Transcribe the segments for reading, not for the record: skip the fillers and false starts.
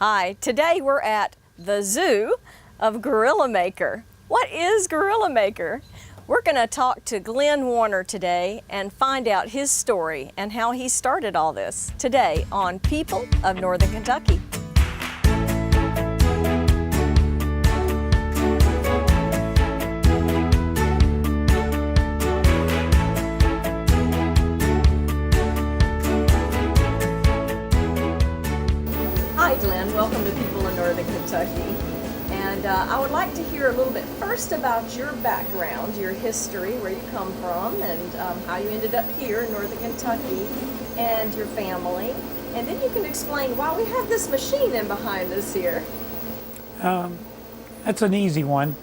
Hi, today we're at the zoo of GorillaMaker. What is GorillaMaker? We're going to talk to Glenn Warner today and find out his story and how he started all this today on People of Northern Kentucky. Hi Glenn, welcome to People in Northern Kentucky. And I would like to hear a little bit first about your background, your history, where you come from, and how you ended up here in Northern Kentucky, and your family. And then you can explain why we have this machine in behind us here. That's an easy one.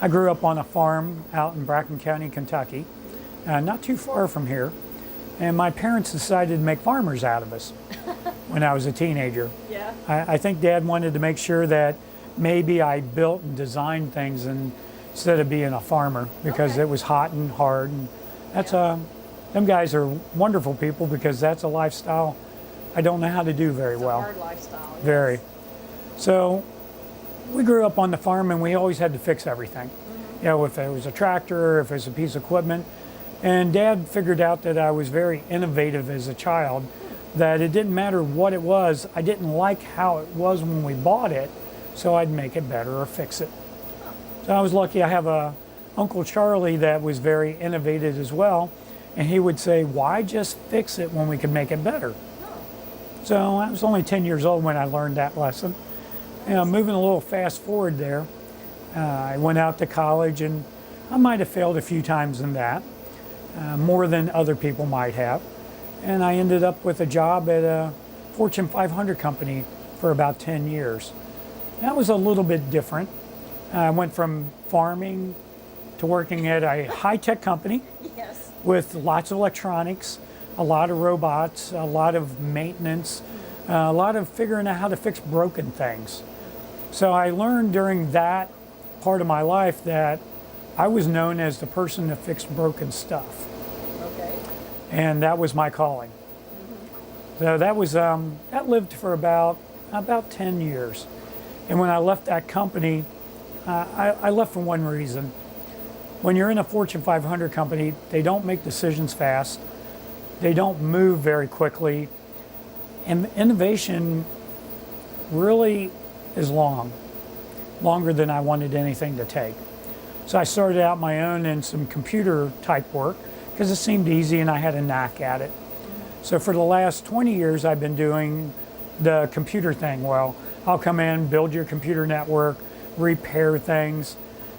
I grew up on a farm out in Bracken County, Kentucky, not too far from here. And my parents decided to make farmers out of us when I was a teenager. Yeah. I think Dad wanted to make sure that maybe I built and designed things instead of being a farmer, because it was hot and hard. And that's them guys are wonderful people, because that's a lifestyle I don't know how to do very well. It's a hard lifestyle. Yes. Very. So we grew up on the farm, and we always had to fix everything. You know, if it was a tractor, if it was a piece of equipment. And Dad figured out that I was very innovative as a child, that it didn't matter what it was. I didn't like how it was when we bought it, so I'd make it better or fix it. So I was lucky. I have a Uncle Charlie that was very innovative as well, and he would say, why just fix it when we can make it better? So I was only 10 years old when I learned that lesson. You know, moving a little fast forward there, I went out to college, and I might have failed a few times in that, more than other people might have. And I ended up with a job at a Fortune 500 company for about 10 years. That was a little bit different. I went from farming to working at a high-tech company. Yes. With lots of electronics, a lot of robots, a lot of maintenance, a lot of figuring out how to fix broken things. So I learned during that part of my life that I was known as the person that fixed broken stuff. Okay. And that was my calling. So that was that lived for about 10 years. And when I left that company, I left for one reason. When you're in a Fortune 500 company, they don't make decisions fast. They don't move very quickly. And innovation really is longer than I wanted anything to take. So I started out my own in some computer type work, because it seemed easy and I had a knack at it. So for the last 20 years, I've been doing the computer thing. Well, I'll come in, build your computer network, repair things.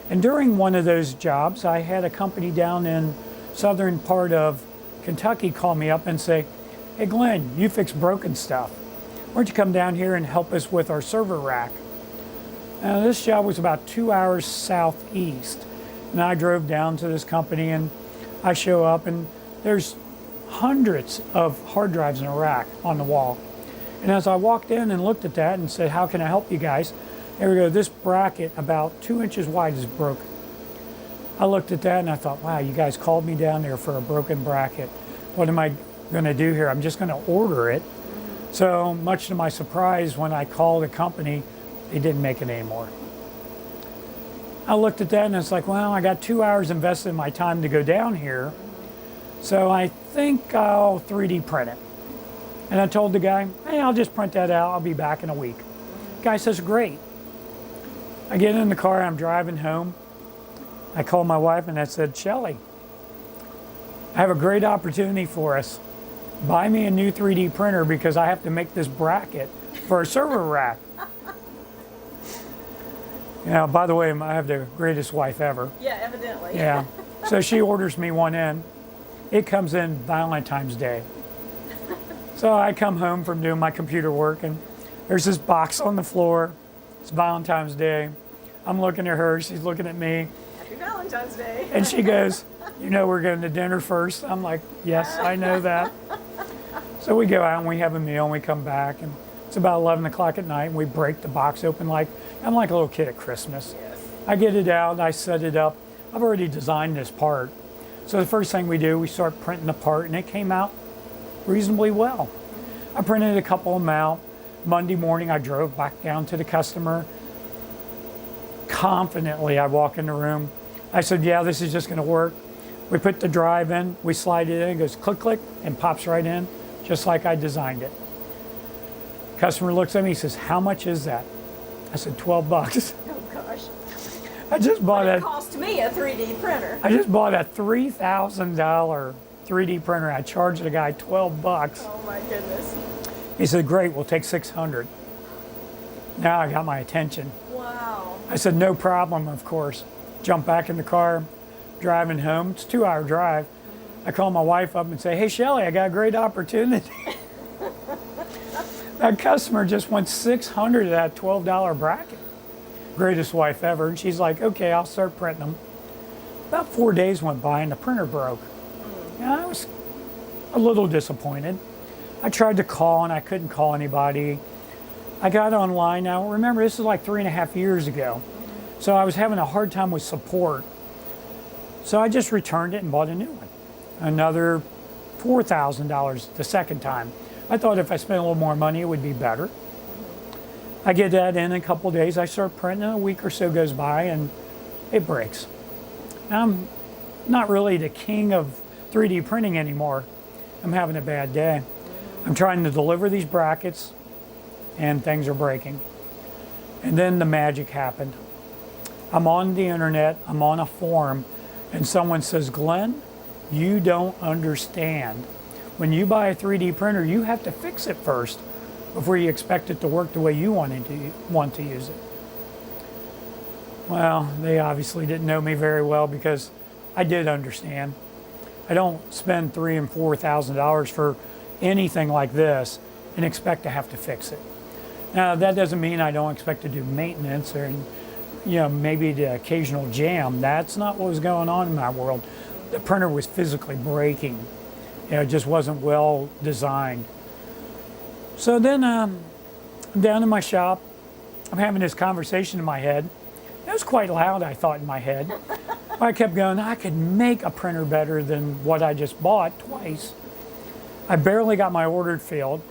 And during one of those jobs, I had a company down in southern part of Kentucky call me up and say, hey Glenn, you fix broken stuff. Why don't you come down here and help us with our server rack? Now this job was about 2 hours southeast. And I drove down to this company, and I show up, and there's hundreds of hard drives in a rack on the wall. And as I walked in and looked at that and said, how can I help you guys? There we go, this bracket about 2 inches wide is broken. I looked at that and I thought, wow, you guys called me down there for a broken bracket. What am I gonna do here? I'm just gonna order it. So much to my surprise, when I called the company, they didn't make it anymore. I looked at that and it's like, well, I got 2 hours invested in my time to go down here. So I think I'll 3D print it. And I told the guy, hey, I'll just print that out. I'll be back in a week. The guy says, great. I get in the car, I'm driving home. I called my wife and I said, Shelley, I have a great opportunity for us. Buy me a new 3D printer, because I have to make this bracket for a server rack. Yeah, by the way, I have the greatest wife ever. Yeah, evidently. Yeah. So she orders me one in. It comes in Valentine's Day. So I come home from doing my computer work, and there's this box on the floor. It's Valentine's Day. I'm looking at her, she's looking at me. Happy Valentine's Day. And she goes, you know we're going to dinner first? I'm like, yes, I know that. So we go out and we have a meal and we come back, and it's about 11 o'clock at night, and we break the box open like, I'm like a little kid at Christmas. Yes. I get it out, I set it up. I've already designed this part. So the first thing we do, we start printing the part, and it came out reasonably well. I printed a couple of them out, Monday morning, I drove back down to the customer. Confidently, I walk in the room. I said, yeah, this is just going to work. We put the drive in, we slide it in, it goes click, click, and pops right in, just like I designed it. Customer looks at me, he says, how much is that? I said, 12 bucks. Oh gosh. I just bought It a, cost me a 3D printer. I just bought a $3,000 3D printer. I charged the guy 12 bucks. Oh my goodness. He said, great, we'll take 600. Now I got my attention. Wow. I said, no problem, of course. Jump back in the car, driving home. It's a 2-hour drive. I call my wife up and say, hey, Shelly, I got a great opportunity. That customer just wants 600 of that $12 bracket. Greatest wife ever. And she's like, okay, I'll start printing them. About 4 days went by and the printer broke. And I was a little disappointed. I tried to call and I couldn't call anybody. I got online. Now, remember, this is like 3.5 years ago. So I was having a hard time with support. So I just returned it and bought a new one. Another $4,000 the second time. I thought if I spent a little more money, it would be better. I get that in a couple of days. I start printing, a week or so goes by, and it breaks. I'm not really the king of 3D printing anymore. I'm having a bad day. I'm trying to deliver these brackets, and things are breaking. And then the magic happened. I'm on the internet, I'm on a forum, and someone says, Glenn, you don't understand. When you buy a 3D printer, you have to fix it first before you expect it to work the way you want to use it. Well, they obviously didn't know me very well because I did understand. I don't spend $3,000 and $4,000 for anything like this and expect to have to fix it. Now, that doesn't mean I don't expect to do maintenance or, maybe the occasional jam. That's not what was going on in my world. The printer was physically breaking. It just wasn't well designed. So then I'm down in my shop. I'm having this conversation in my head. It was quite loud, I thought, in my head. I kept going, I could make a printer better than what I just bought twice. I barely got my order filled.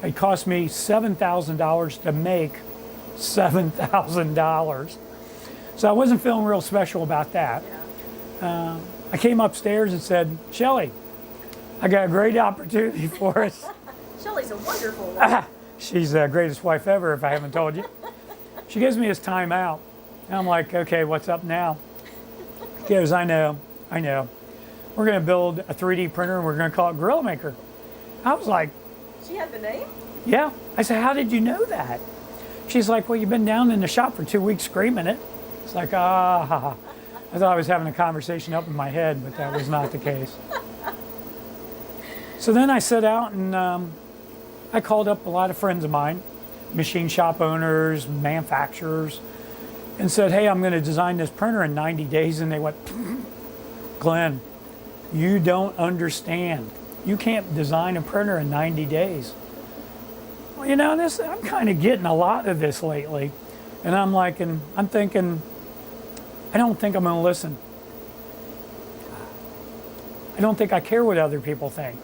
It cost me $7,000 to make $7,000. So I wasn't feeling real special about that. I came upstairs and said, Shelly, I got a great opportunity for us. Shelly's a wonderful woman. She's the greatest wife ever, if I haven't told you. She gives me this time out. And I'm like, okay, what's up now? She goes, I know. We're going to build a 3D printer and we're going to call it GorillaMaker. I was like, She had the name? yeah. I said, how did you know that? She's like, well, you've been down in the shop for 2 weeks screaming it. It's like, I thought I was having a conversation up in my head, but that was not the case. So then I set out and I called up a lot of friends of mine, machine shop owners, manufacturers, and said, hey, I'm going to design this printer in 90 days. And they went, Glenn, you don't understand. You can't design a printer in 90 days. Well, I'm kind of getting a lot of this lately. And I'm thinking, I don't think I'm going to listen. I don't think I care what other people think.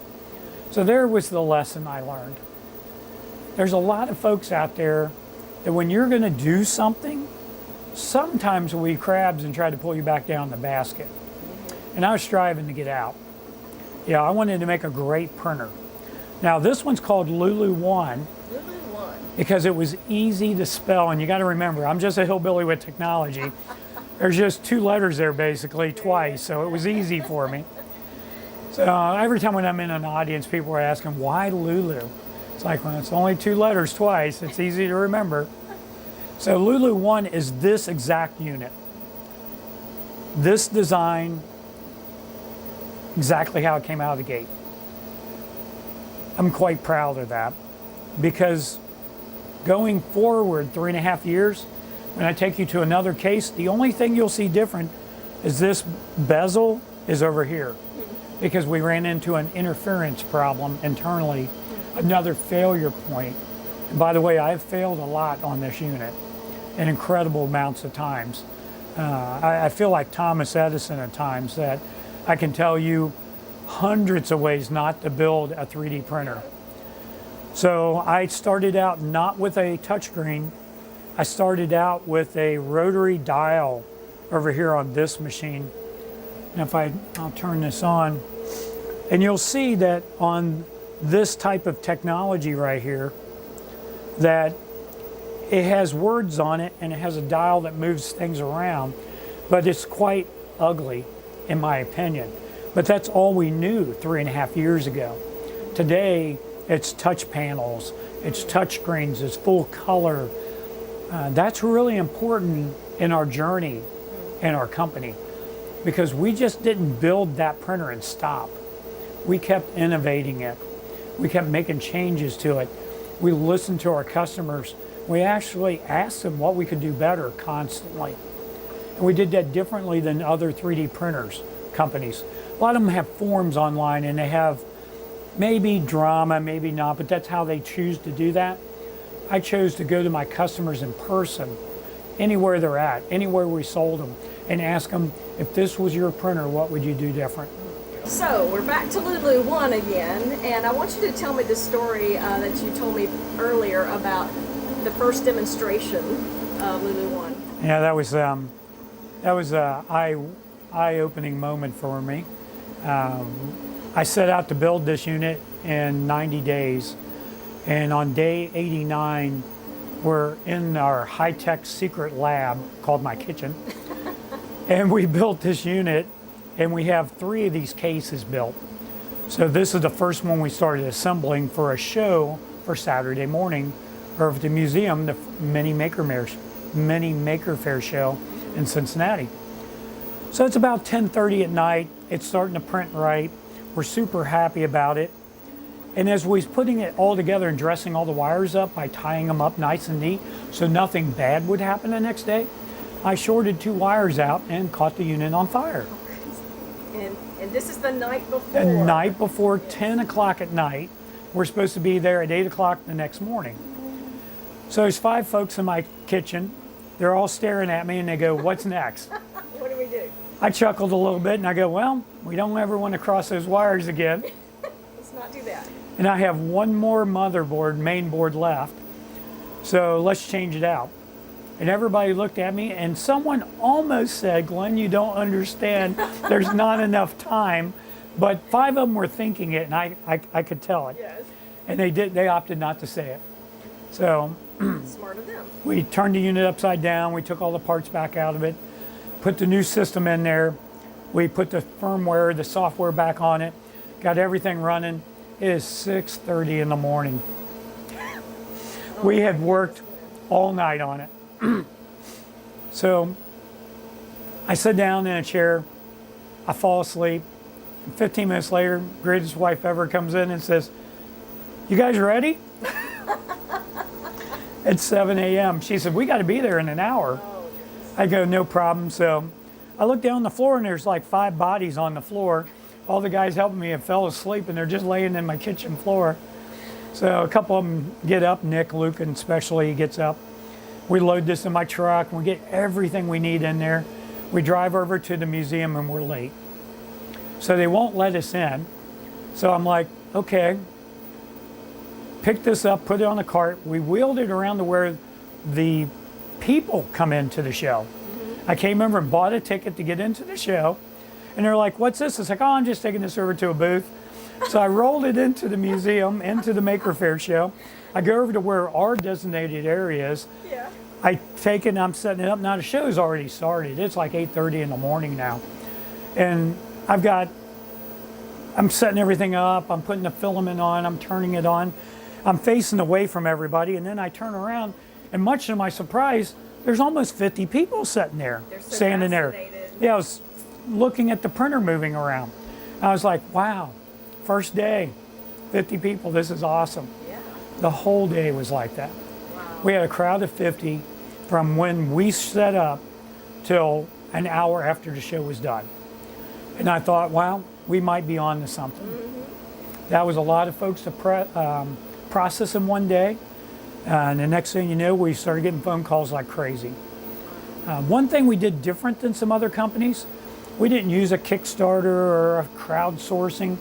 So there was the lesson I learned. There's a lot of folks out there that when you're going to do something, sometimes we crabs and try to pull you back down the basket. And I was striving to get out. Yeah, I wanted to make a great printer. Now this one's called Lulu 1 because it was easy to spell. And you got to remember, I'm just a hillbilly with technology. There's just 2 letters there basically twice, so it was easy for me. So every time when I'm in an audience, people are asking, why Lulu? It's like, well, it's only 2 letters twice. It's easy to remember. So Lulu 1 is this exact unit. This design, exactly how it came out of the gate. I'm quite proud of that because going forward 3.5 years, when I take you to another case, the only thing you'll see different is this bezel is over here because we ran into an interference problem internally, another failure point. And by the way, I've failed a lot on this unit in incredible amounts of times. I feel like Thomas Edison at times that I can tell you hundreds of ways not to build a 3D printer. So I started out not with a touchscreen. I started out with a rotary dial over here on this machine. And if I'll turn this on, and you'll see that on this type of technology right here, that it has words on it and it has a dial that moves things around, but it's quite ugly in my opinion. But that's all we knew 3.5 years ago. Today, it's touch panels, it's touch screens, it's full color. That's really important in our journey in our company, because we just didn't build that printer and stop. We kept innovating it. We kept making changes to it. We listened to our customers. We actually asked them what we could do better constantly. And we did that differently than other 3D printers companies. A lot of them have forums online and they have maybe drama, maybe not, but that's how they choose to do that. I chose to go to my customers in person, anywhere they're at, anywhere we sold them, and ask them, if this was your printer, what would you do different? So we're back to Lulu 1 again, and I want you to tell me the story that you told me earlier about the first demonstration of Lulu 1. Yeah, that was a eye-opening moment for me. I set out to build this unit in 90 days, and on day 89, we're in our high-tech secret lab called my kitchen, and we built this unit, and we have 3 of these cases built. So this is the first one we started assembling for a show for Saturday morning over at the museum, the Mini Maker Fair show in Cincinnati. So it's about 10:30 at night. It's starting to print right. We're super happy about it. And as we was putting it all together and dressing all the wires up by tying them up nice and neat so nothing bad would happen the next day, I shorted 2 wires out and caught the unit on fire. And this is the night before. The night before, 10 o'clock at night. We're supposed to be there at 8 o'clock the next morning. So there's 5 folks in my kitchen. They're all staring at me and they go, "What's next?" What do we do? I chuckled a little bit and I go, "Well, we don't ever want to cross those wires again." Let's not do that. And I have one more motherboard, main board left. So let's change it out. And everybody looked at me and someone almost said, "Glenn, you don't understand. There's not enough time." But 5 of them were thinking it and I could tell it. Yes. And they opted not to say it. So Smart of them. we turned the unit upside down. We took all the parts back out of it, put the new system in there. We put the firmware, the software back on it, got everything running. It is 6:30 in the morning. We had worked all night on it. So I sit down in a chair, I fall asleep. 15 minutes later, greatest wife ever comes in and says, "You guys ready?" It's 7 a.m. She said, "We got to be there in an hour." I go, "No problem." So I look down the floor and there's like 5 bodies on the floor. All the guys helping me have fell asleep and they're just laying in my kitchen floor. So a couple of them get up, Nick, Luke, and especially he gets up. We load this in my truck and we get everything we need in there. We drive over to the museum and we're late. So they won't let us in. So I'm like, okay, pick this up, put it on the cart. We wheeled it around to where the people come into the show. I came over and bought a ticket to get into the show. And they're like, "What's this?" It's like, "Oh, I'm just taking this over to a booth." So I rolled it into the museum, into the Maker Fair show. I go over to where our designated area is. Yeah. I take it and I'm setting it up. Now the show's already started. It's like 8:30 in the morning now. And I'm setting everything up. I'm putting the filament on. I'm turning it on. I'm facing away from everybody. And then I turn around and much to my surprise, there's almost 50 people sitting there, They're so standing there. fascinated. Yeah, I was looking at the printer moving around. I was like, wow, first day, 50 people, this is awesome. Yeah. The whole day was like that. Wow. We had a crowd of 50 from when we set up till an hour after the show was done. And I thought, wow, we might be on to something. That was a lot of folks to process in one day. And the next thing you know, we started getting phone calls like crazy. One thing we did different than some other companies, we didn't use a Kickstarter or a crowdsourcing.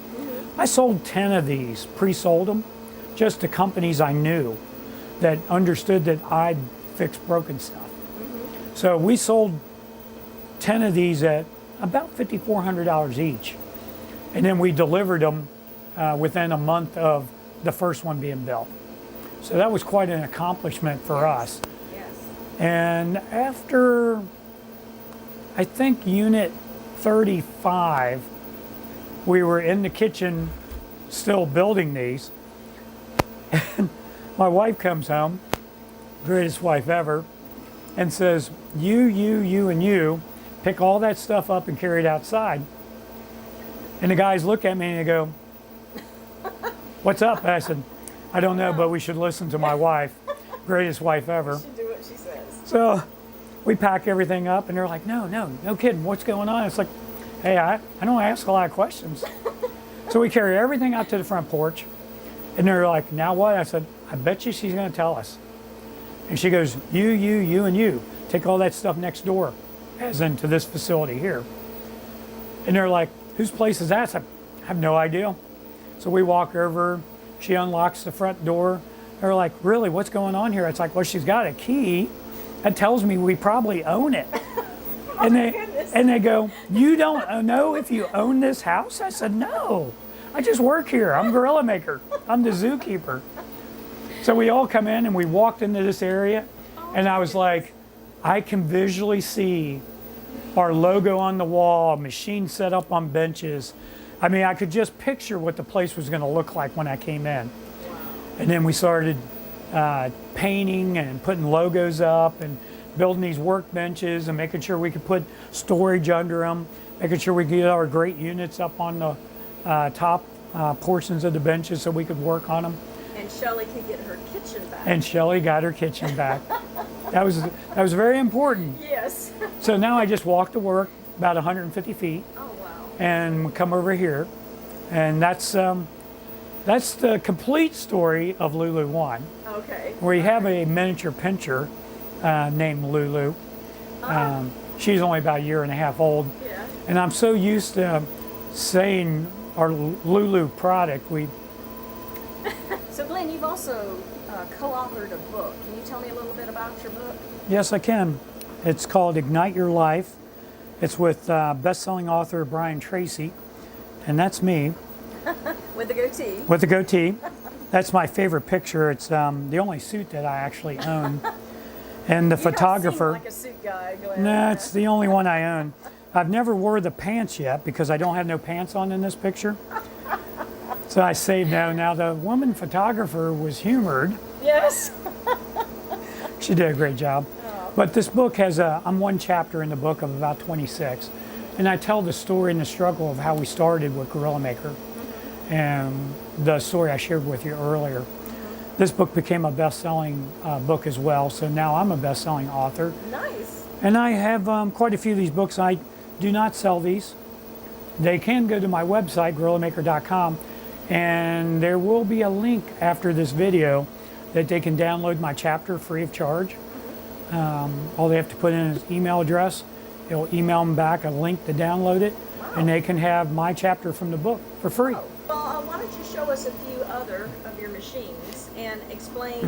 I sold 10 of these, pre-sold them. just to companies I knew that understood that I'd fix broken stuff. So we sold 10 of these at about $5,400 each. And then we delivered them within a month of the first one being built. So that was quite an accomplishment for us. Yes. And after, I think, unit 35, we were in the kitchen still building these. And my wife comes home, greatest wife ever, and says, you, and you, pick all that stuff up and carry it outside. And the guys look at me and they go, what's up? And I said, I don't know, but we should listen to my wife, greatest wife ever. You should do what she says. So we pack everything up and they're like, no kidding, what's going on? It's like, hey, I don't ask a lot of questions. So we carry everything out to the front porch and they're like, now what? I said, I bet you she's gonna tell us. And she goes, you, and you, take all that stuff next door, as into this facility here. And they're like, whose place is that? I said, I have no idea. So we walk over, she unlocks the front door. They're like, really, what's going on here? It's like, well, she's got a key that tells me we probably own it. And they go, you don't know if you own this house? I said, no, I just work here. I'm GorillaMaker. I'm the zookeeper. So we all come in and we walked into this area and I was like, I can visually see our logo on the wall, machines set up on benches. I mean, I could just picture what the place was gonna look like when I came in. And then we started painting and putting logos up and building these workbenches and making sure we could put storage under them, making sure we could get our great units up on the top portions of the benches so we could work on them. And Shelley could get her kitchen back. And Shelley got her kitchen back. That was very important. Yes. So now I just walk to work about 150 feet. Oh, wow. And come over here. And that's the complete story of Lulu 1. Okay. We have a miniature pincher named Lulu. She's only about a year and a half old. Yeah. And I'm so used to saying our Lulu product. So Glenn, you've also co-authored a book. Can you tell me a little bit about your book? Yes, I can. It's called Ignite Your Life. It's with best-selling author Brian Tracy, and that's me. With the goatee. With the goatee. That's my favorite picture. It's the only suit that I actually own. And the photographer. You don't seem like a suit guy, Glenn. No, it's the only one I own. I've never wore the pants yet because I don't have no pants on in this picture. So I saved no. Now the woman photographer was humored. Yes. She did a great job. But this book has I'm one chapter in the book of about 26. And I tell the story and the struggle of how we started with GorillaMaker and the story I shared with you earlier. This book became a best-selling book as well. So now I'm a best-selling author. Nice. And I have quite a few of these books. I do not sell these. They can go to my website, GorillaMaker.com, and there will be a link after this video that they can download my chapter free of charge. All they have to put in is email address. It'll email them back a link to download it, and they can have my chapter from the book for free. Well, why don't you show us a few other of your machines and explain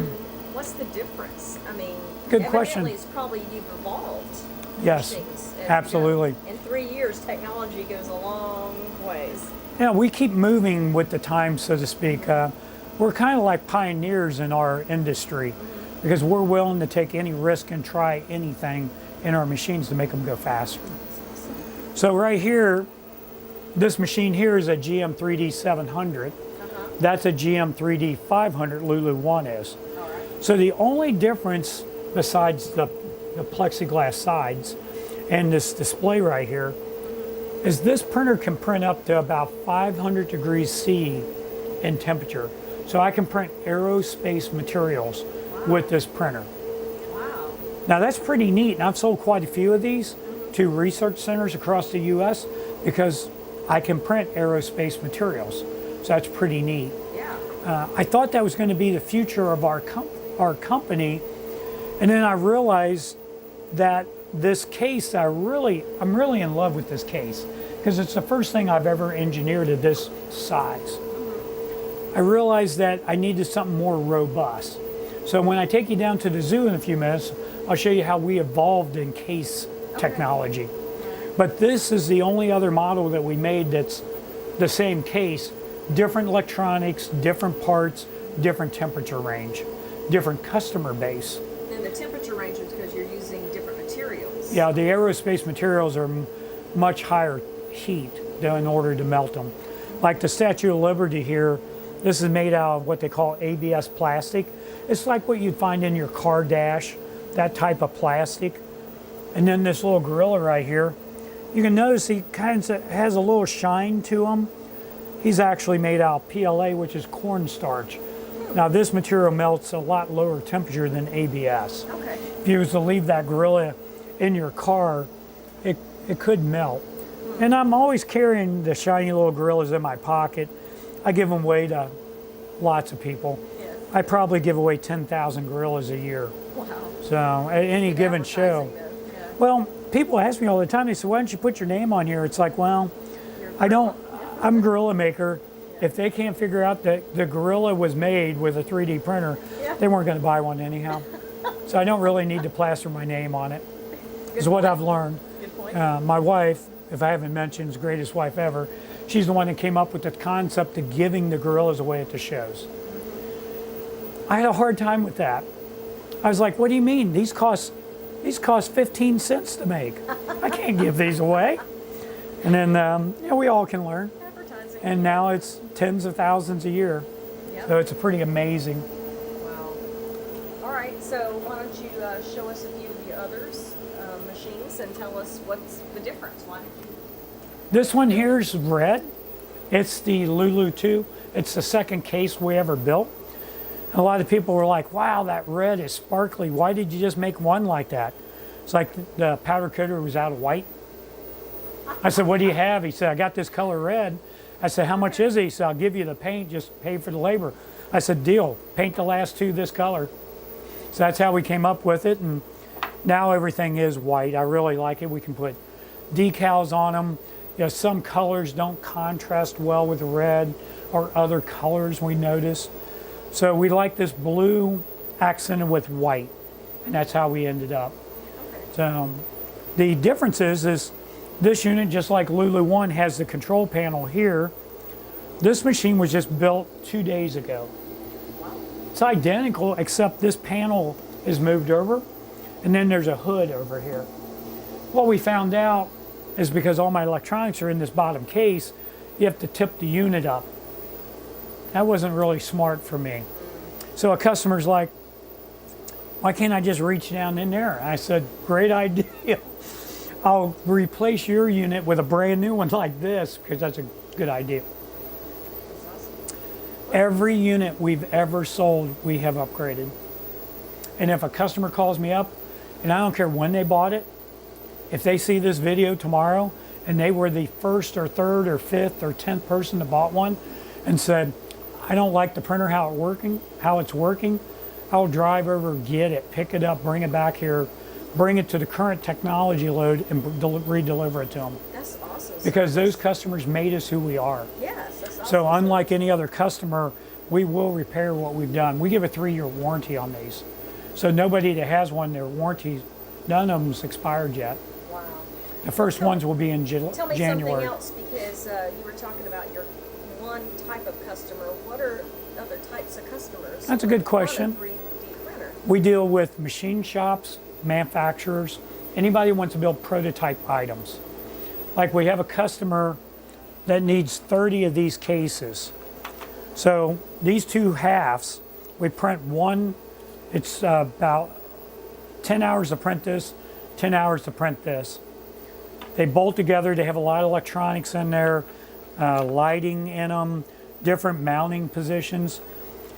what's the difference? I mean, Good question. Evidently, it's probably you've evolved. Yes, machines. And, absolutely. In 3 years, technology goes a long ways. Yeah, we keep moving with the times, so to speak. We're kind of like pioneers in our industry because we're willing to take any risk and try anything in our machines to make them go faster. So right here, this machine here is a GM 3D 700. That's a GM 3D 500 Lulu 1 is. All right. So the only difference besides the plexiglass sides and this display right here is this printer can print up to about 500 degrees C in temperature. So I can print aerospace materials with this printer. Wow. Now that's pretty neat, and I've sold quite a few of these to research centers across the US because I can print aerospace materials. So that's pretty neat. Yeah. I thought that was going to be the future of our company, and then I realized that this case, I'm really in love with this case because it's the first thing I've ever engineered of this size. I realized that I needed something more robust. So when I take you down to the zoo in a few minutes, I'll show you how we evolved in case technology. But this is the only other model that we made that's the same case, different electronics, different parts, different temperature range, different customer base. And the temperature range is because you're using different materials. Yeah, the aerospace materials are much higher heat in order to melt them. Like the Statue of Liberty here, this is made out of what they call ABS plastic. It's like what you'd find in your car dash, that type of plastic. And then this little gorilla right here, you can notice he kind of has a little shine to him. He's actually made out of PLA, which is cornstarch. Now this material melts a lot lower temperature than ABS. Okay. If you was to leave that gorilla in your car, it could melt. And I'm always carrying the shiny little gorillas in my pocket. I give them away to lots of people. Yeah. I probably give away 10,000 gorillas a year. Wow. So at any Good given show. advertising, though. Yeah. Well, people ask me all the time, they say, why don't you put your name on here? It's like, well, I don't, I'm GorillaMaker. If they can't figure out that the gorilla was made with a 3D printer, Yeah. they weren't going to buy one anyhow. So I don't really need to plaster my name on it, is Good what point. I've learned. Good point. My wife, if I haven't mentioned, is the greatest wife ever. She's the one that came up with the concept of giving the gorillas away at the shows. I had a hard time with that. I was like, what do you mean? These cost 15 cents to make. I can't give these away. And then, we all can learn. Advertising. And now it's tens of thousands a year. Yep. So it's pretty amazing. Wow. All right, so why don't you show us a few of your others machines and tell us what's the difference? Why don't you? This one here is red. It's the Lulu 2. It's the second case we ever built. And a lot of people were like, wow, that red is sparkly. Why did you just make one like that? It's like the powder coater was out of white. I said, what do you have? He said, I got this color red. I said, how much is it? He said, I'll give you the paint, just pay for the labor. I said, deal, paint the last two this color. So that's how we came up with it. And now everything is white. I really like it. We can put decals on them. Some colors don't contrast well with red or other colors we notice. So we like this blue accented with white, and that's how we ended up. So the difference is this unit, just like Lulu 1, has the control panel here. This machine was just built 2 days ago. It's identical, except this panel is moved over, and then there's a hood over here. What we found out is because all my electronics are in this bottom case, you have to tip the unit up. That wasn't really smart for me. So a customer's like, why can't I just reach down in there? I said, great idea. I'll replace your unit with a brand new one like this, because that's a good idea. Every unit we've ever sold, we have upgraded. And if a customer calls me up, and I don't care when they bought it, if they see this video tomorrow and they were the first or third or fifth or 10th person that bought one and said, I don't like the printer, how it's working, I'll drive over, get it, pick it up, bring it back here, bring it to the current technology load and re-deliver it to them. That's awesome. Because those customers made us who we are. Yes, that's awesome. So unlike any other customer, we will repair what we've done. We give a 3-year warranty on these. So nobody that has one, their warranty, none of them's expired yet. Wow. The first ones will be in Tell me January. something else, because you were talking about your one type of customer. What are other types of customers? That's a good question. On a 3D printer? We deal with machine shops, manufacturers, anybody who wants to build prototype items. Like we have a customer that needs 30 of these cases. So these two halves, we print one, it's about 10 hours to print this, 10 hours to print this. They bolt together, they have a lot of electronics in there, lighting in them, different mounting positions.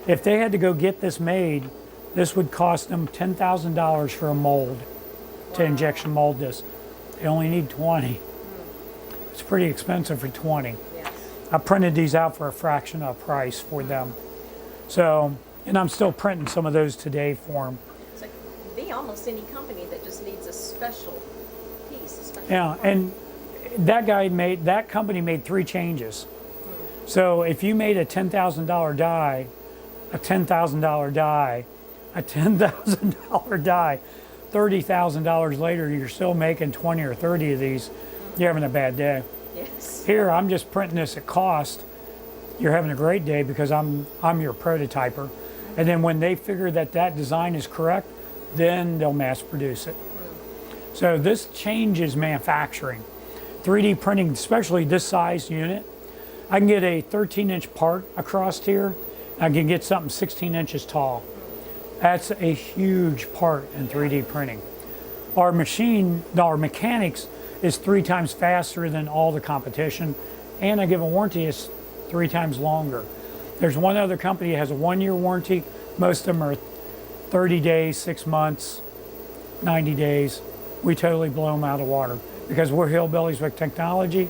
If they had to go get this made, this would cost them $10,000 for a mold, to injection mold this. They only need 20. It's pretty expensive for 20. Yes. I printed these out for a fraction of the price for them. So, and I'm still printing some of those today for them. So it could be almost any company that just needs a special piece, a special Yeah, part. and that company made 3 changes. So if you made a $10,000 die, a $10,000 die, a $10,000 die, $30,000 later, you're still making 20 or 30 of these, you're having a bad day. Yes. Here, I'm just printing this at cost. You're having a great day because I'm your prototyper. And then when they figure that that design is correct, then they'll mass produce it. So this changes manufacturing. 3D printing, especially this size unit, I can get a 13-inch part across here. I can get something 16 inches tall. That's a huge part in 3D printing. Our machine, our mechanics, is 3 times faster than all the competition, and I give a warranty is 3 times longer. There's one other company that has a 1-year warranty. Most of them are 30 days, 6 months, 90 days. We totally blow them out of the water because we're hillbillies with technology.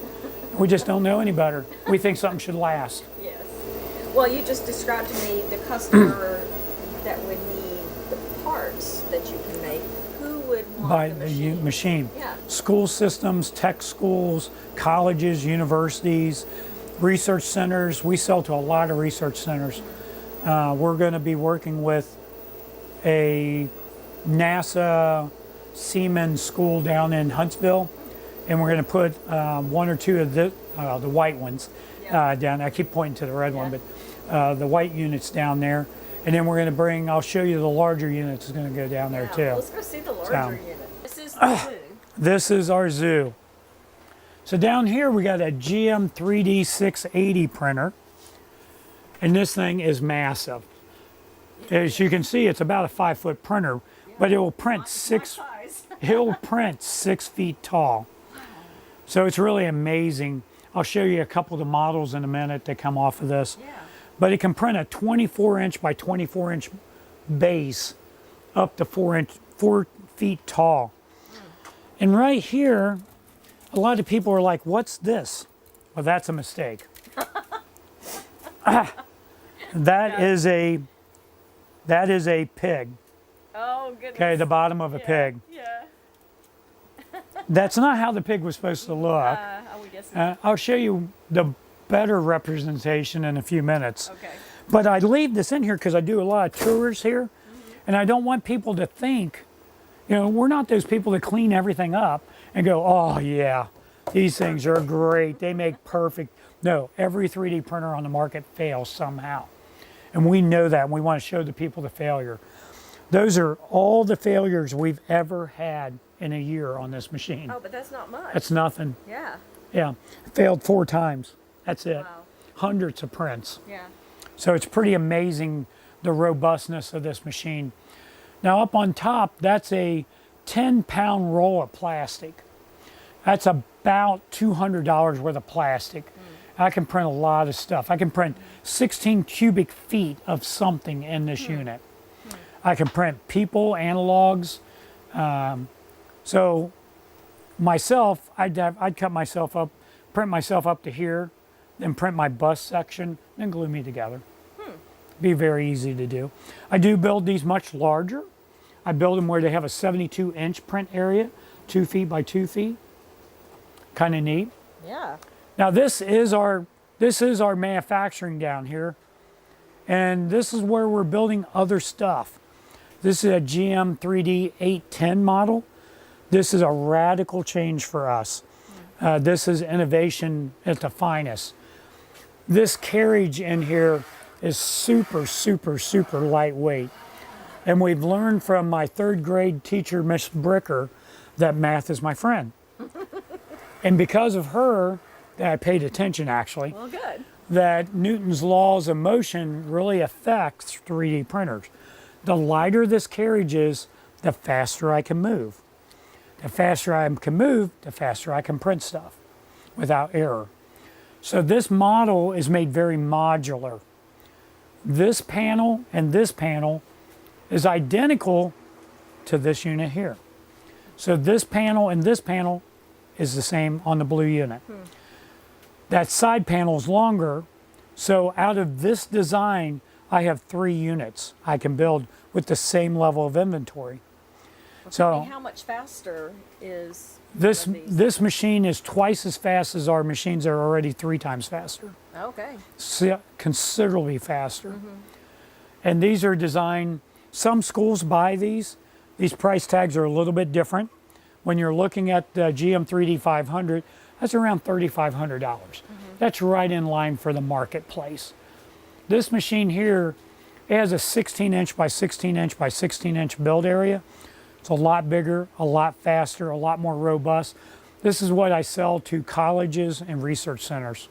We just don't know any better. We think something should last. Yes. Well, you just described to me the customer that would need the parts that you can make. Who would want By the the machine? machine. Yeah. School systems, tech schools, colleges, universities, research centers. We sell to a lot of research centers. We're going to be working with a NASA Siemens school down in Huntsville, and we're going to put 1 or 2 of the white ones down. I keep pointing to the red one, but the white units down there. And then we're going to bring, I'll show you the larger units is going to go down there too. Let's go see the larger unit. This is the zoo. This is our zoo. So down here we got a GM 3D 680 printer, and this thing is massive. As you can see, it's about a 5-foot printer, but it will print it'll print 6 feet tall. So it's really amazing. I'll show you a couple of the models in a minute that come off of this. Yeah. But it can print a 24-inch by 24-inch base up to 4 feet tall. And right here, a lot of people are like, what's this? Well, that's a mistake. That is a pig. Oh, goodness. Okay, the bottom of a pig. Yeah. That's not how the pig was supposed to look. I would guess not. I'll show you the better representation in a few minutes. Okay. But I leave this in here because I do a lot of tours here, and I don't want people to think, we're not those people that clean everything up and go, oh yeah, these things are great, they make perfect. No, every 3D printer on the market fails somehow. And we know that, and we want to show the people the failure. Those are all the failures we've ever had in a year on this machine. Oh, but that's not much. That's nothing. Yeah. Yeah, failed 4 times. That's it. Wow. Hundreds of prints. Yeah. So it's pretty amazing the robustness of this machine. Now up on top, that's a 10-pound roll of plastic. That's about $200 worth of plastic. I can print a lot of stuff. I can print 16 cubic feet of something in this unit. I can print people, analogs. So myself, I'd cut myself up, print myself up to here, then print my bust section, then glue me together. Be very easy to do. I do build these much larger. I build them where they have a 72-inch print area, 2 feet by 2 feet. Kind of neat. Yeah. Now this is our manufacturing down here, and this is where we're building other stuff. This is a GM 3D 810 model. This is a radical change for us. This is innovation at the finest. This carriage in here is super, super, super lightweight. And we've learned from my 3rd grade teacher, Miss Bricker, that math is my friend. And because of her, I paid attention actually, Well, good. that Newton's laws of motion really affects 3D printers. The lighter this carriage is, the faster I can move. The faster I can move, the faster I can print stuff without error. So this model is made very modular. This panel and this panel is identical to this unit here. So this panel and this panel is the same on the blue unit. That side panel is longer, so out of this design, I have 3 units I can build with the same level of inventory. So How much faster is this one of these? this machine is twice as fast as our machines that are already 3 times faster. Okay. Considerably faster. And these are designed, some schools buy these. These price tags are a little bit different. When you're looking at the GM3D 500, that's around $3,500. That's right in line for the marketplace. This machine here, it has a 16-inch by 16-inch by 16-inch build area. It's a lot bigger, a lot faster, a lot more robust. This is what I sell to colleges and research centers.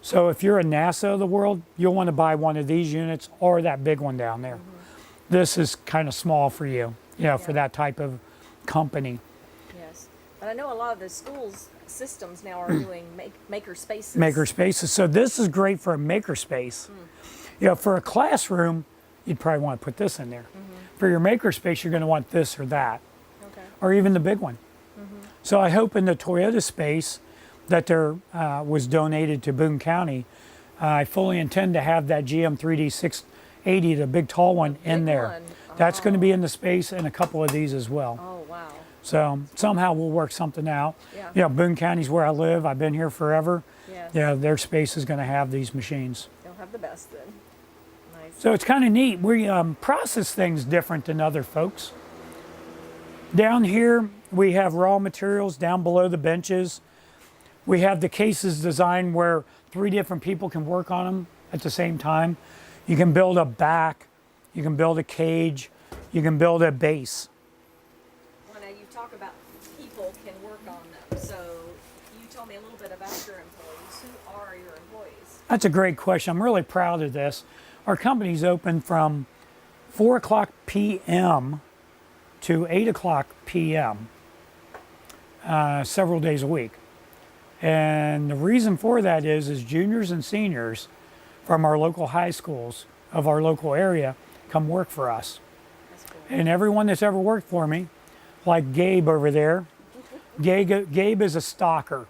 So if you're a NASA of the world, you'll want to buy one of these units or that big one down there. This is kind of small for you, for that type of company. Yes. But I know a lot of the schools systems now are doing maker spaces. Maker spaces. So this is great for a maker space. For a classroom, you'd probably want to put this in there. For your maker space, you're going to want this or that, or even the big one. So I hope in the Toyota space that there was donated to Boone County, I fully intend to have that GM3D 680, the big tall one, in there. That's going to be in the space and a couple of these as well. Oh, wow. So somehow we'll work something out. Yeah. Boone County's where I live. I've been here forever. Yes. Their space is going to have these machines. They'll have the best then. Nice. So it's kind of neat. We process things different than other folks. Down here, we have raw materials down below the benches. We have the cases designed where 3 different people can work on them at the same time. You can build a back, you can build a cage, you can build a base. Well, now you talk about people can work on them. So you tell me a little bit about your employees. Who are your employees? That's a great question. I'm really proud of this. Our company's open from 4 o'clock p.m. to 8 o'clock p.m. Several days a week. And the reason for that is juniors and seniors from our local high schools of our local area come work for us. That's cool. And everyone that's ever worked for me, like Gabe over there, Gabe is a stalker,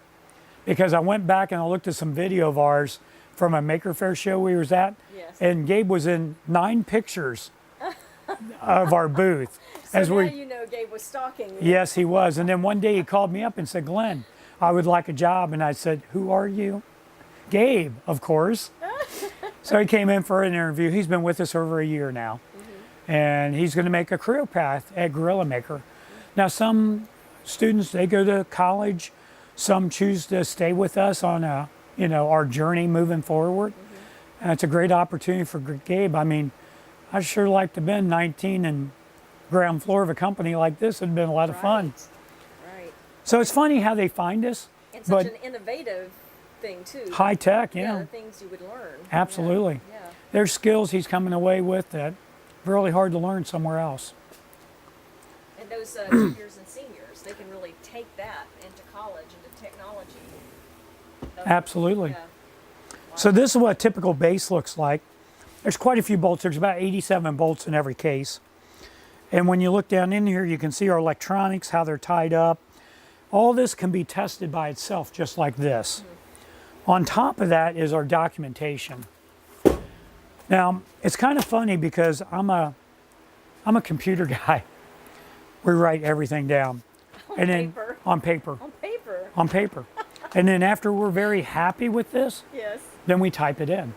because I went back and I looked at some video of ours from a Maker Faire show we was at, Yes. and Gabe was in 9 pictures of our booth. So now you know Gabe was stalking you. Yes, he was. And then one day he called me up and said, "Glenn, I would like a job." And I said, "Who are you?" "Gabe, of course." So he came in for an interview. He's been with us over a year now. And he's going to make a career path at GorillaMaker. Now, some students, they go to college. Some choose to stay with us on our journey moving forward. And it's a great opportunity for Gabe. I mean, I'd sure like to have been 19 and ground floor of a company like this. It'd been a lot of fun. Right. So it's funny how they find us. And such an innovative thing too. High tech, The things you would learn. Absolutely. Yeah. There's skills he's coming away with that really hard to learn somewhere else. And those juniors and seniors, they can really take that into college, into technology. Absolutely. Yeah. So this is what a typical base looks like. There's quite a few bolts. There's about 87 bolts in every case. And when you look down in here, you can see our electronics, how they're tied up. All this can be tested by itself, just like this. On top of that is our documentation. Now, it's kind of funny because I'm a computer guy. We write everything down. And then on paper. On paper. On paper. And then after we're very happy with this, Yes. then we type it in.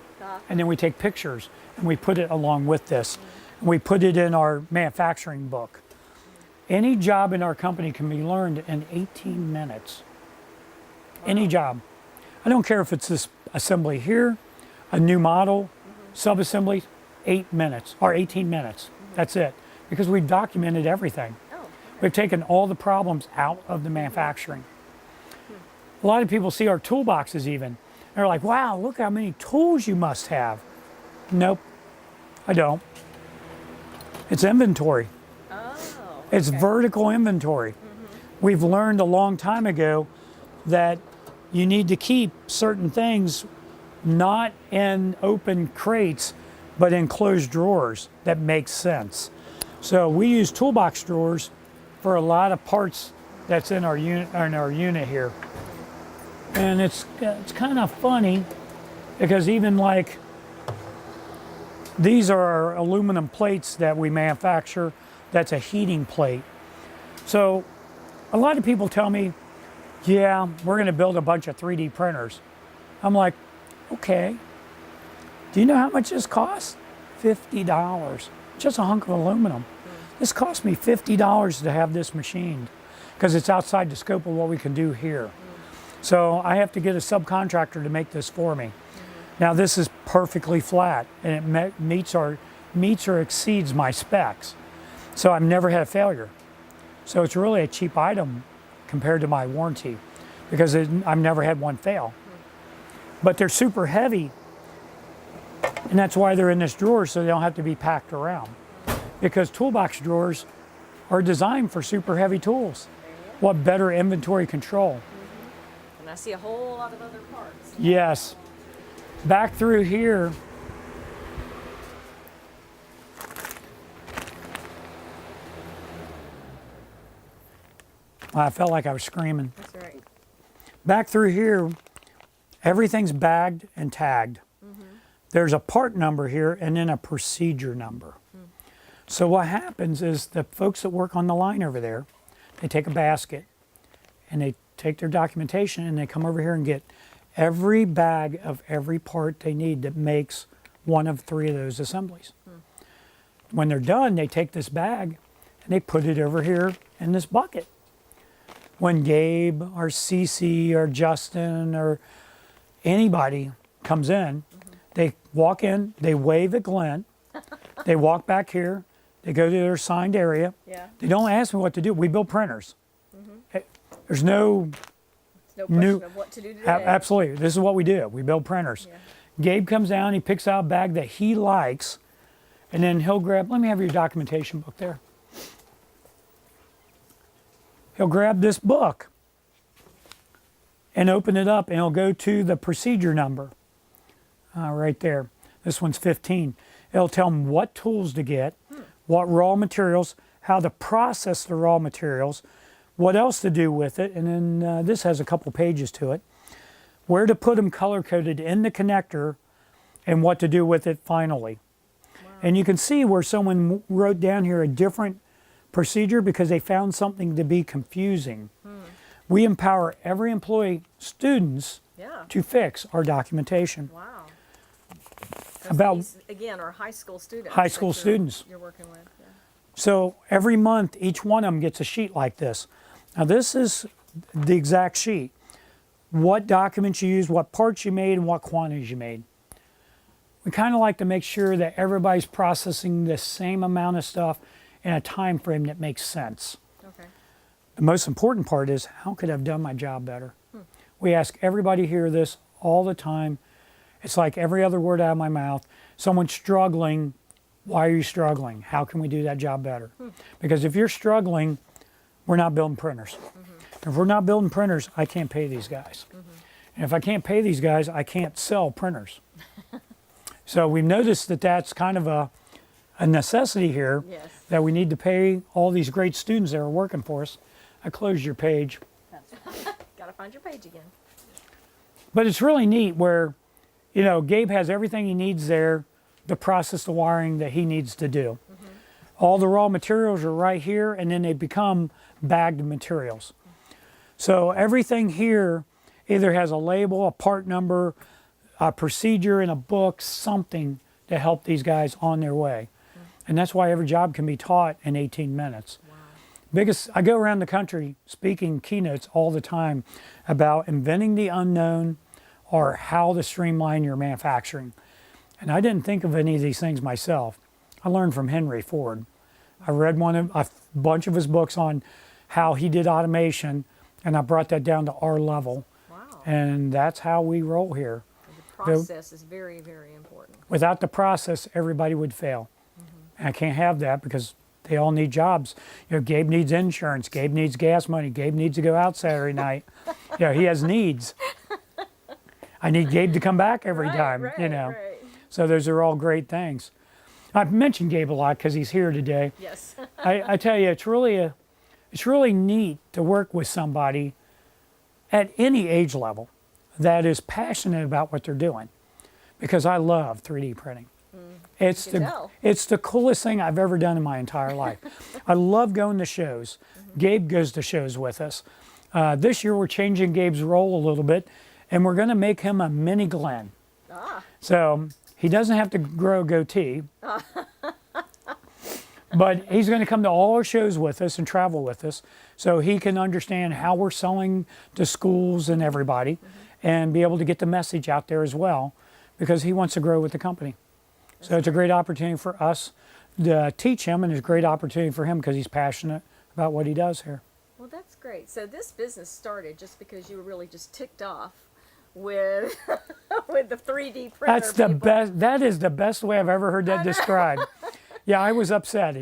And then we take pictures and we put it along with this. And we put it in our manufacturing book. Any job in our company can be learned in 18 minutes. Any job. I don't care if it's this assembly here, a new model, sub-assembly, 8 minutes or 18 minutes. That's it. Because we've documented everything. We've taken all the problems out of the manufacturing. A lot of people see our toolboxes even. They're like, "Wow, look how many tools you must have." Nope, I don't. It's inventory. Oh. It's vertical inventory. We've learned a long time ago that you need to keep certain things not in open crates, but in closed drawers that make sense. So we use toolbox drawers for a lot of parts that's in our unit here. And it's kind of funny because even like these are our aluminum plates that we manufacture. That's a heating plate. So a lot of people tell me, "Yeah, we're going to build a bunch of 3D printers." I'm like, Okay. Do you know how much this costs? $50. Just a hunk of aluminum. This cost me $50 to have this machined because it's outside the scope of what we can do here. So I have to get a subcontractor to make this for me. Now this is perfectly flat and it meets or exceeds my specs. So I've never had a failure. So it's really a cheap item compared to my warranty because I've never had one fail. But they're super heavy and that's why they're in this drawer so they don't have to be packed around. Because toolbox drawers are designed for super heavy tools. What better inventory control? And I see a whole lot of other parts. Yes. Back through here, I felt like I was screaming. That's right. Back through here, everything's bagged and tagged. There's a part number here and then a procedure number. So what happens is the folks that work on the line over there, they take a basket and they take their documentation and they come over here and get every bag of every part they need that makes one of 3 of those assemblies. When they're done, they take this bag and they put it over here in this bucket. When Gabe or Cece or Justin or anybody comes in, they walk in, they wave at Glenn, they walk back here, they go to their assigned area. Yeah. They don't ask me what to do. We build printers. There's no No question of what to do today. absolutely. This is what we do. We build printers. Yeah. Gabe comes down, he picks out a bag that he likes, and then he'll grab, let me have your documentation book there. He'll grab this book and open it up and he'll go to the procedure number right there. This one's 15. It'll tell him what tools to get, what raw materials, how to process the raw materials, what else to do with it, and then this has a couple pages to it. Where to put them color-coded in the connector and what to do with it finally. Wow. And you can see where someone wrote down here a different procedure because they found something to be confusing. We empower every employee, students, to fix our documentation. Wow. About these, again, are high school students. high school students. You're working with. Yeah. So every month, each one of them gets a sheet like this. Now this is the exact sheet. What documents you used, what parts you made, and what quantities you made. We kind of like to make sure that everybody's processing the same amount of stuff in a time frame that makes sense. Okay. The most important part is, how could I have done my job better? We ask everybody here this all the time. It's like every other word out of my mouth. Someone's struggling. Why are you struggling? How can we do that job better? Because if you're struggling, we're not building printers. If we're not building printers, I can't pay these guys. And if I can't pay these guys, I can't sell printers. So we've noticed that that's kind of a necessity here, Yes. that we need to pay all these great students that are working for us. I closed your page. Gotta find your page again. But it's really neat where, you know, Gabe has everything he needs there to process the wiring that he needs to do. All the raw materials are right here, and then they become bagged materials. So everything here either has a label, a part number, a procedure in a book, something to help these guys on their way. And that's why every job can be taught in 18 minutes. I go around the country speaking keynotes all the time about inventing the unknown or how to streamline your manufacturing. And I didn't think of any of these things myself. I learned from Henry Ford. I read a bunch of his books on how he did automation, and I brought that down to our level. Wow. And that's how we roll here. The process is very, very important. Without the process, everybody would fail. And I can't have that because they all need jobs. You know, Gabe needs insurance. Gabe needs gas money. Gabe needs to go out Saturday night. You know, he has needs. I need Gabe to come back every time, you know. Right. So those are all great things. I've mentioned Gabe a lot because he's here today. Yes. I tell you, it's really neat to work with somebody at any age level that is passionate about what they're doing, because I love 3D printing. It's the coolest thing I've ever done in my entire life. I love going to shows. Gabe goes to shows with us. This year we're changing Gabe's role a little bit, and we're going to make him a mini Glenn. Ah. So he doesn't have to grow a goatee. But he's going to come to all our shows with us and travel with us so he can understand how we're selling to schools and everybody and be able to get the message out there as well because he wants to grow with the company. So it's a great opportunity for us to teach him, and it's a great opportunity for him because he's passionate about what he does here. Well, that's great. So this business started just because you were really just ticked off with with the 3D printer. That's the people. best. That is the best way I've ever heard that described. Yeah, I was upset.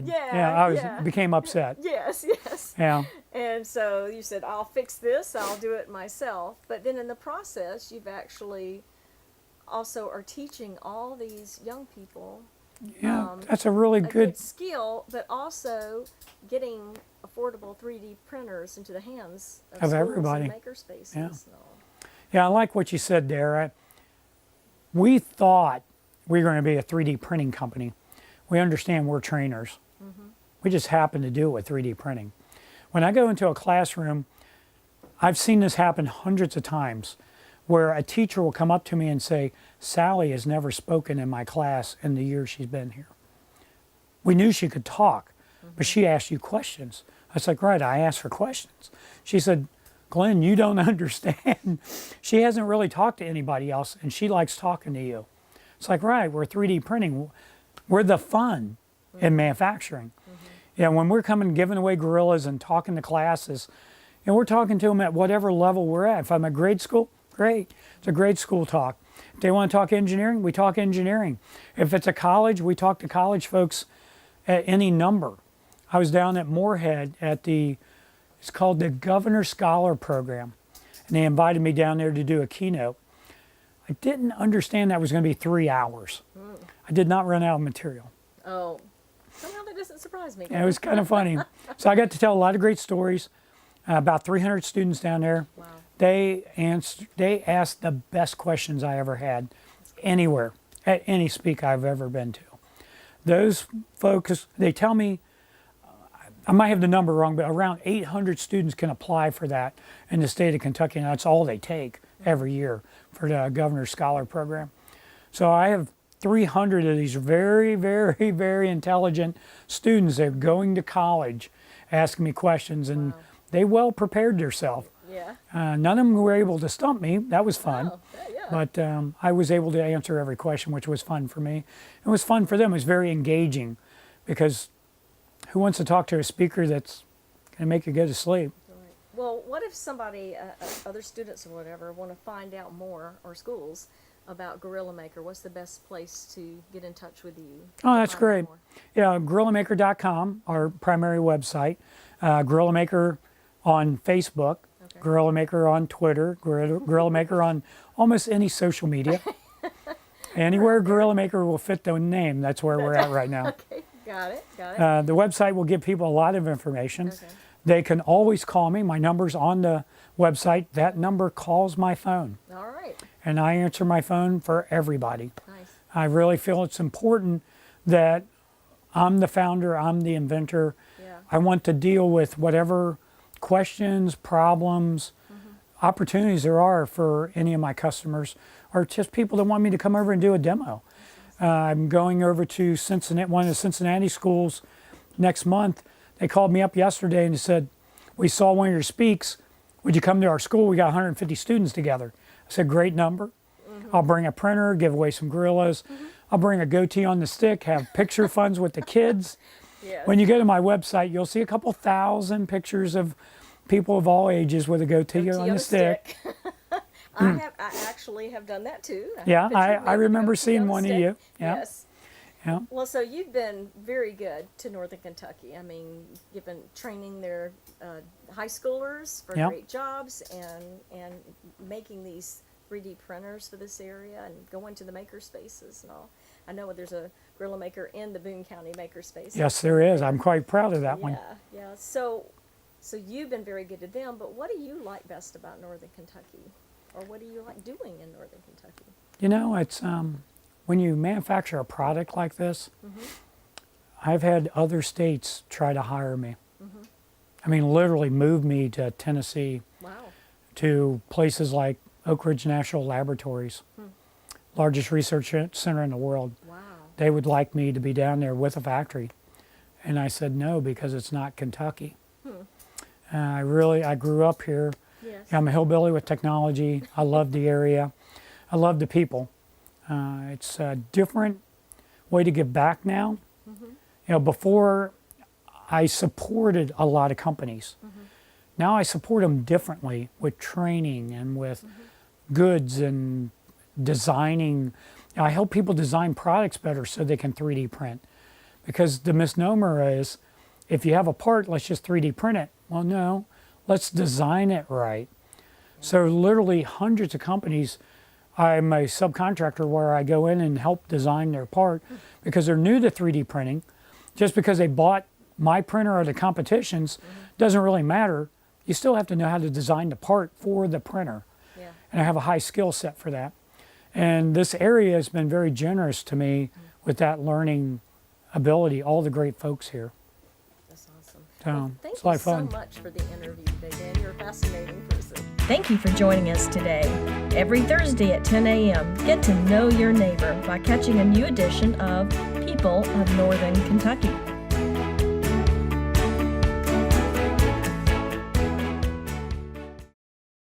Became upset. Yes, yes. Yeah. And so you said, I'll fix this, I'll do it myself. But then in the process, you've actually also are teaching all these young people Yeah, that's a really a good. good skill, but also getting affordable 3D printers into the hands of schools everybody. and maker spaces. Yeah. And all. Yeah, I like what you said there. We thought we were going to be a 3D printing company. We understand we're trainers. We just happen to do it with 3D printing. When I go into a classroom, I've seen this happen hundreds of times where a teacher will come up to me and say, Sally has never spoken in my class in the years she's been here. We knew she could talk, but she asked you questions. I was like, right, I asked her questions. She said, Glenn, you don't understand. She hasn't really talked to anybody else, and she likes talking to you. It's like, right, we're 3D printing. We're the fun in manufacturing. Yeah, when we're coming giving away gorillas and talking to classes, and we're talking to them at whatever level we're at. If I'm at grade school, great. It's a grade school talk. If they want to talk engineering, we talk engineering. If it's a college, we talk to college folks at any number. I was down at Moorhead at it's called the Governor Scholar Program, and they invited me down there to do a keynote. I didn't understand that was going to be 3 hours. I did not run out of material. Oh, somehow that doesn't surprise me. And it was kind of funny. So I got to tell a lot of great stories. About 300 students down there. Wow. They asked the best questions I ever had anywhere, at any speak I've ever been to. Those folks, they tell me, I might have the number wrong, but around 800 students can apply for that in the state of Kentucky, and that's all they take every year for the Governor's Scholar Program. So I have 300 of these very, very, very intelligent students that are going to college asking me questions, and they well prepared themselves. Yeah. None of them were able to stump me. That was fun. Oh, yeah. But I was able to answer every question, which was fun for me. It was fun for them. It was very engaging because who wants to talk to a speaker that's going to make you go to sleep? Right. Well, what if somebody, other students or whatever, want to find out more, or schools, about GorillaMaker? What's the best place to get in touch with you? Oh, that's to find out great. more? Yeah, GorillaMaker.com, our primary website. GorillaMaker on Facebook. Okay. GorillaMaker on Twitter. GorillaMaker on almost any social media. Anywhere GorillaMaker will fit the name, that's where we're at right now. Okay, got it, got it. The website will give people a lot of information. Okay. They can always call me. My number's on the website. That number calls my phone, All right, and I answer my phone for everybody. nice. I really feel it's important that I'm the founder, I'm the inventor. Yeah. I want to deal with whatever questions, problems, opportunities there are for any of my customers, or just people that want me to come over and do a demo. I'm going over to Cincinnati, one of the Cincinnati schools next month. They called me up yesterday and they said, we saw one of your speaks. Would you come to our school? We got 150 students together. I said, great number. I'll bring a printer, give away some gorillas. I'll bring a goatee on the stick, have picture funds with the kids. Yes. When you go to my website, you'll see a couple thousand pictures of people of all ages with a goatee on the stick. I actually have done that too. I have Yeah, a picture of me I with a remember goatee seeing on the one of stick. you. Yeah. Yes. Yeah. Well, so you've been very good to Northern Kentucky. I mean, you've been training their high schoolers for Yep. great jobs and making these 3D printers for this area and going to the maker spaces and all. I know there's a GorillaMaker in the Boone County maker space. Yes, there is. I'm quite proud of that Yeah, one. yeah. So you've been very good to them, but what do you like best about Northern Kentucky? Or what do you like doing in Northern Kentucky? You know, it's when you manufacture a product like this, I've had other states try to hire me. I mean, literally move me to Tennessee, Wow. to places like Oak Ridge National Laboratories. largest research center in the world. Wow. They would like me to be down there with a factory. And I said no, because it's not Kentucky. I grew up here. Yes. I'm a hillbilly with technology. I love the area. I love the people. It's a different way to give back now. Before I supported a lot of companies. Now I support them differently with training and with goods and designing. I help people design products better so they can 3D print. Because the misnomer is, if you have a part, let's just 3D print it. Well, no, let's design it right. So literally hundreds of companies, I'm a subcontractor where I go in and help design their part because they're new to 3D printing. Just because they bought my printer or the competition's doesn't really matter. You still have to know how to design the part for the printer. Yeah. And I have a high skill set for that. And this area has been very generous to me with that learning ability, all the great folks here. That's awesome. So, Well, thank it's a lot you of so fun. much for the interview today, Dan. You're a fascinating person. Thank you for joining us today. Every Thursday at 10 a.m., get to know your neighbor by catching a new edition of People of Northern Kentucky.